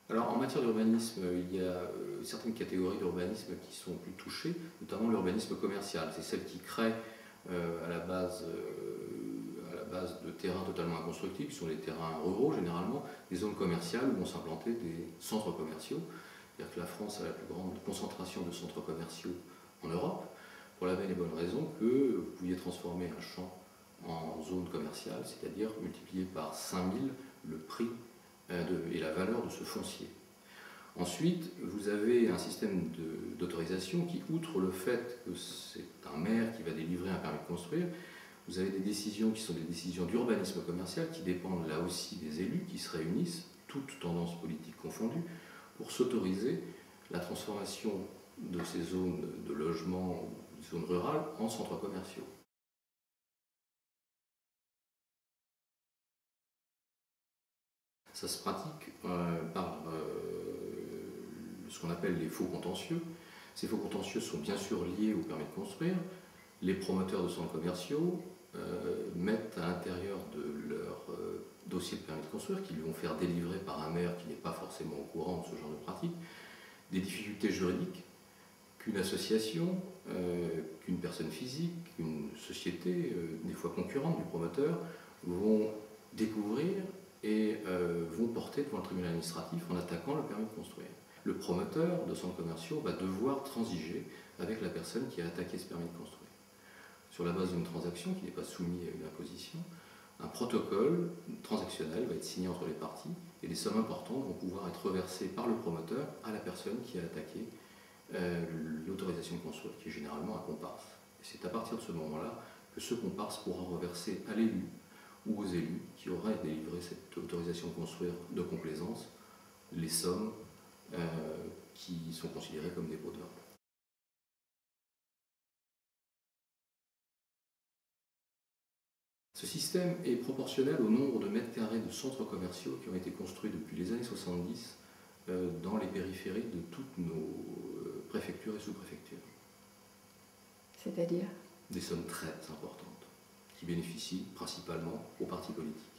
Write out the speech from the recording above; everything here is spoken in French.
Alors en matière d'urbanisme, il y a certaines catégories d'urbanisme qui sont plus touchées, notamment l'urbanisme commercial. C'est celle qui crée à la base de terrains totalement inconstructibles, qui sont les terrains ruraux généralement, des zones commerciales où vont s'implanter des centres commerciaux. C'est-à-dire que la France a la plus grande concentration de centres commerciaux en Europe, pour la belle et bonne raison que vous pouviez transformer un champ en zone commerciale, c'est-à-dire multiplier par 5000 le prix et la valeur de ce foncier. Ensuite, vous avez un système d'autorisation qui, outre le fait que c'est un maire qui va délivrer un permis de construire, vous avez des décisions qui sont des décisions d'urbanisme commercial qui dépendent là aussi des élus qui se réunissent, toutes tendances politiques confondues, pour s'autoriser la transformation de ces zones de logement ou de zones rurales en centres commerciaux. Ça se pratique par ce qu'on appelle les faux contentieux. Ces faux contentieux sont bien sûr liés au permis de construire. Les promoteurs de centres commerciaux mettent à l'intérieur de leur dossier de permis de construire, qu'ils vont faire délivrer par un maire qui n'est pas forcément au courant de ce genre de pratique, des difficultés juridiques qu'une association, qu'une personne physique, qu'une société, des fois concurrente du promoteur, vont découvrir et vont porter devant le tribunal administratif en attaquant le permis de construire. Le promoteur de centres commerciaux va devoir transiger avec la personne qui a attaqué ce permis de construire. Sur la base d'une transaction qui n'est pas soumise à une imposition, un protocole transactionnel va être signé entre les parties et des sommes importantes vont pouvoir être reversées par le promoteur à la personne qui a attaqué l'autorisation de construire, qui est généralement un comparse. Et c'est à partir de ce moment-là que ce comparse pourra reverser à l'élu ou aux élus qui auraient délivré cette autorisation de construire de complaisance les sommes qui sont considérées comme des pots de vin. Ce système est proportionnel au nombre de mètres carrés de centres commerciaux qui ont été construits depuis les années 70 dans les périphéries de toutes nos préfectures et sous-préfectures. C'est-à-dire ? Des sommes très importantes qui bénéficient principalement aux partis politiques.